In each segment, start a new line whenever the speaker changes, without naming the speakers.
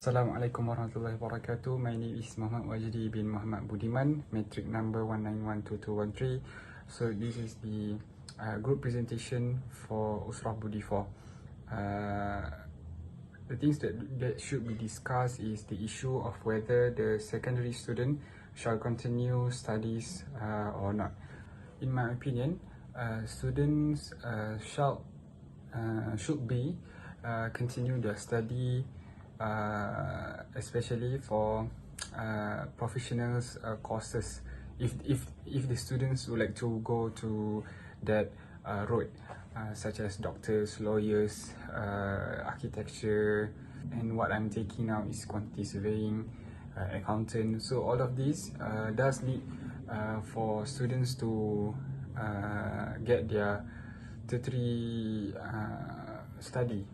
Assalamualaikum warahmatullahi wabarakatuh. My name is Muhammad WAJDI bin Muhammad Budiman, metric number 1912213. So this is the group presentation for USRA Budi 4. The things that should be discussed is the issue of whether the secondary student shall continue studies or not. In my opinion, students should be continue their study, especially for professionals courses. If the students would like to go to that road, such as doctors, lawyers, architecture, and what I'm taking now is quantity surveying, accountant. So all of these does need for students to get their tertiary study,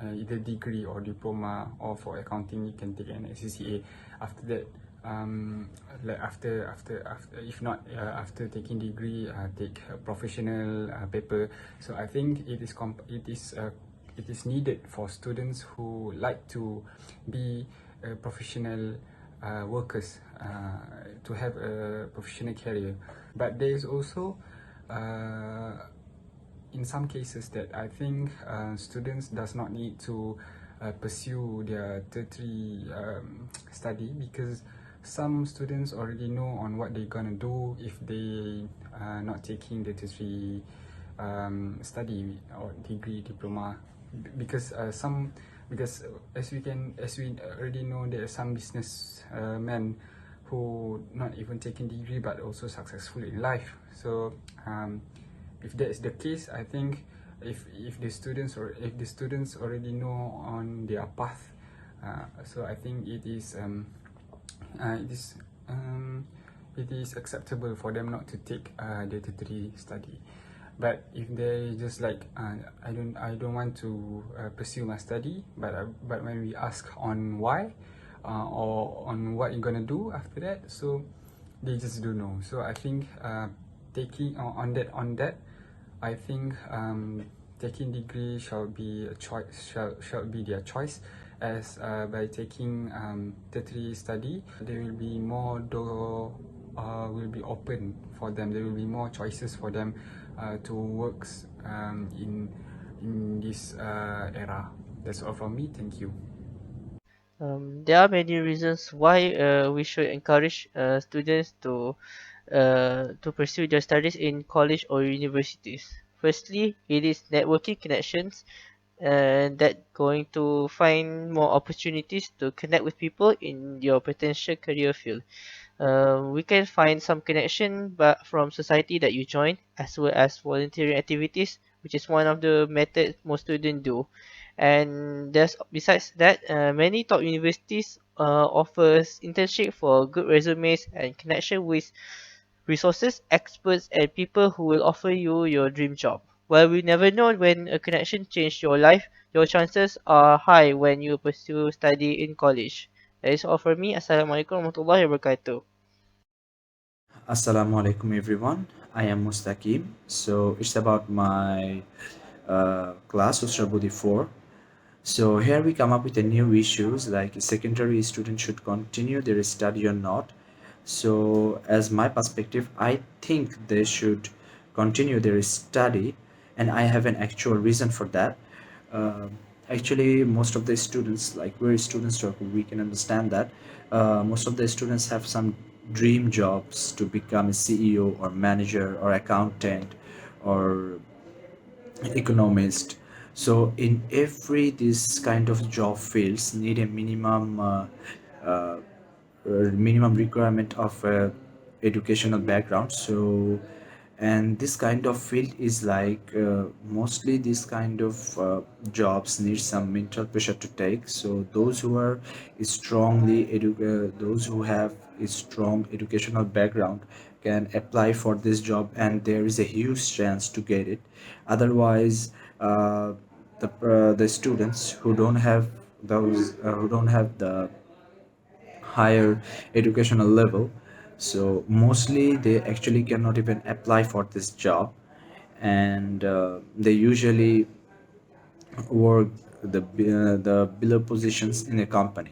either degree or diploma, or for accounting you can take an SCCA. After that, like after if not after taking degree, take a professional paper. So I think it is needed for students who like to be professional workers, to have a professional career. But there is also in some cases that I think students does not need to pursue their tertiary study, because some students already know on what they're gonna do if they not taking the tertiary study or degree, diploma, because as we already know, there are some business men who not even taking degree but also successful in life. So if that is the case, I think if the students already know on their path, so I think it is acceptable for them not to take the tertiary study. But if they just like I don't want to pursue my study, but when we ask on why or on what you're gonna do after that, so they just don't know. So I think taking on that, I think taking degree shall be a choice, shall be their choice, as by taking tertiary study, there will be more door will be open for them. There will be more choices for them to work in this era. That's all from me. Thank you.
There are many reasons why we should encourage students to pursue their studies in college or universities. Firstly, it is networking connections, and that going to find more opportunities to connect with people in your potential career field. We can find some connection but from society that you join, as well as volunteering activities, which is one of the methods most students do. And there's besides that, many top universities offers internship for good resumes and connection with resources, experts, and people who will offer you your dream job. While we never know when a connection change your life, your chances are high when you pursue study in college. That is all for me. Assalamualaikum warahmatullahi wabarakatuh.
Assalamualaikum everyone. I am Mustaqim. So it's about my class Usrabudi 4. So here we come up with a new issues like secondary students should continue their study or not. So as my perspective, I think they should continue their study, and I have an actual reason for that. Actually, most of the students, like we're students, so we can understand that most of the students have some dream jobs to become a CEO or manager or accountant or economist. So in every this kind of job fields need a uh, minimum requirement of educational background. So and this kind of field is like mostly this kind of jobs need some mental pressure to take. So those who are those who have a strong educational background can apply for this job, and there is a huge chance to get it. Otherwise the students who don't have the higher educational level, so mostly they actually cannot even apply for this job, and they usually work the below positions in a company.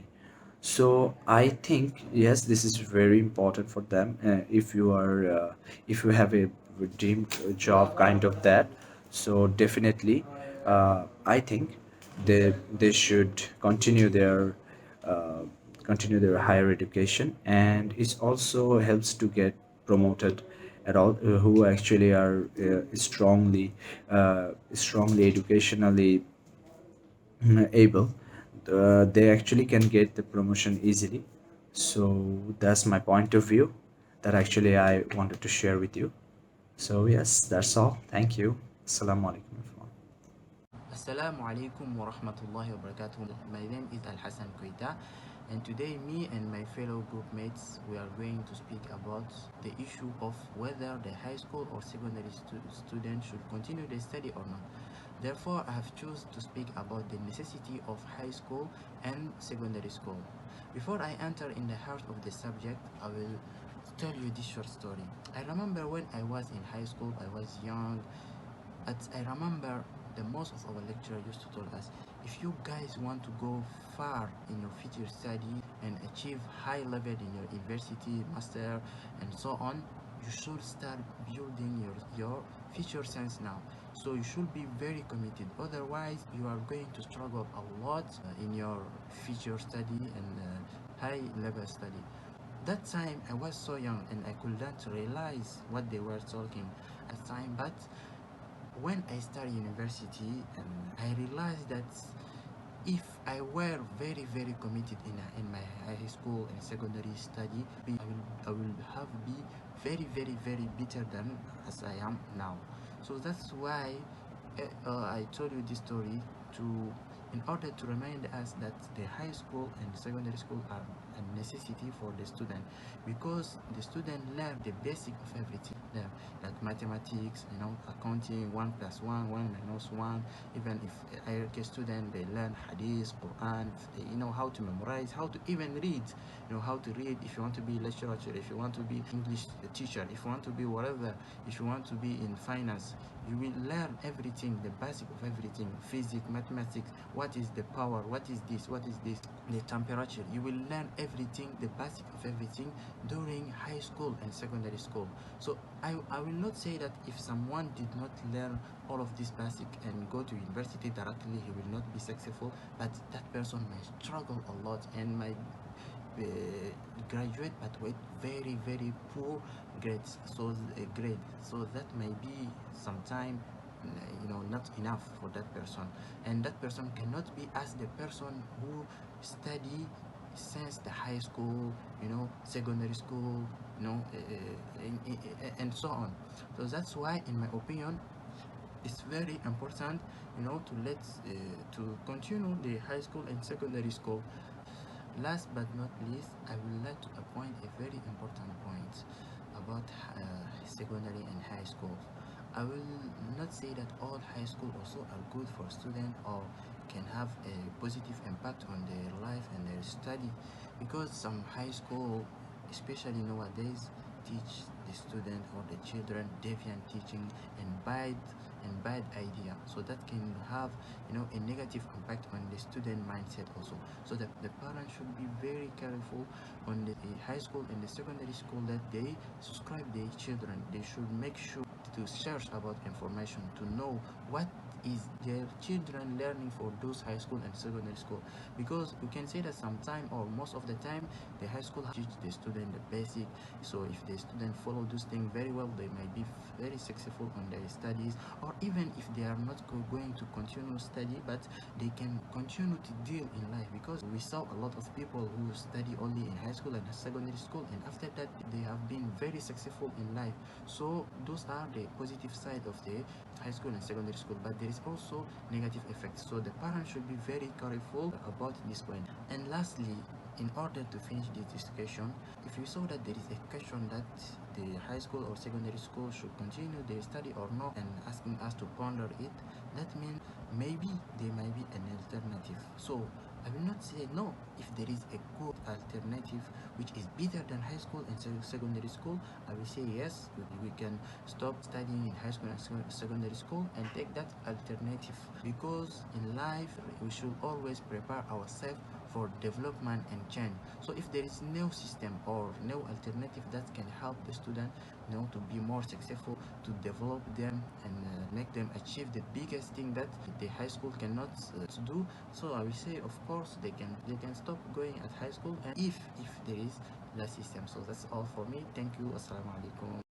So I think yes, this is very important for them. If you have a dream job kind of that, so definitely, I think they should uh, continue their higher education, and it also helps to get promoted at all who actually are strongly educationally able. They actually can get the promotion easily. So that's my point of view that actually I wanted to share with you. So yes, that's all. Thank you. Assalamu alaikum everyone.
Assalamu alaikum wa rahmatullahi wa barakatuh. My name is Al Hassan Koita, and today me and my fellow group mates we are going to speak about the issue of whether the high school or secondary student should continue their study or not. Therefore, I have chosen to speak about the necessity of high school and secondary school. Before I enter in the heart of the subject, I will tell you this short story. I remember when I was in high school, I was young, but I remember the most of our lecturer used to tell us, if you guys want to go far in your future study and achieve high level in your university, master, and so on, you should start building your future sense now. So you should be very committed. Otherwise, you are going to struggle a lot in your future study and high level study. That time I was so young and I couldn't realize what they were talking at the time, but when I started university, I realized that if I were very committed in my high school and secondary study, I will have be very better than as I am now. So that's why I told you this story to in order to remind us that the high school and secondary school are a necessity for the student, because the student learn the basic of everything there, like mathematics, accounting, 1 plus 1, 1 minus 1. Even if a hierarchy student, they learn hadith, Quran, they know how to memorize, how to even read, how to read. If you want to be literature, if you want to be English teacher, if you want to be whatever, if you want to be in finance, you will learn everything, the basic of everything, physics, mathematics, what is the power, what is this, the temperature. You will learn everything, the basic of everything during high school and secondary school. So I will not say that if someone did not learn all of this basic and go to university directly, he will not be successful, but that person may struggle a lot and might graduate but with very poor grades, so that may be sometime not enough for that person, and that person cannot be as the person who study since the high school, secondary school, and so on. So that's why in my opinion it's very important, to let to continue the high school and secondary school. Last but not least, I would like to appoint a very important point about secondary and high school. I will not say that all high school also are good for students or can have a positive impact on their life and their study, because some high school, especially nowadays, teach the student or the children deviant teaching and bad idea, so that can have a negative impact on the student mindset also. So that the parents should be very careful on the high school and the secondary school, that they subscribe their children. They should make sure to search about information to know what is their children learning for those high school and secondary school, because we can say that sometime or most of the time the high school teach the student the basic. So if the student follow those things very well, they might be very successful on their studies, or even if they are not going to continue study, but they can continue to deal in life, because we saw a lot of people who study only in high school and secondary school, and after that they have been very successful in life. So those are the positive side of the high school and secondary school, but there is also negative effects, so the parents should be very careful about this point. And lastly, in order to finish this discussion, if you saw that there is a question that the high school or secondary school should continue their study or not, and asking us to ponder it, that means maybe there might be an alternative. So I will not say no. If there is a good alternative which is better than high school and secondary school, I will say yes, we can stop studying in high school and secondary school and take that alternative, because in life we should always prepare ourselves for development and change. So if there is no system or no alternative that can help the student, to be more successful, to develop them and make them achieve the biggest thing that the high school cannot do, so I will say of course they can stop going at high school, and if there is the system. So that's all for me. Thank you. Assalamu alaikum.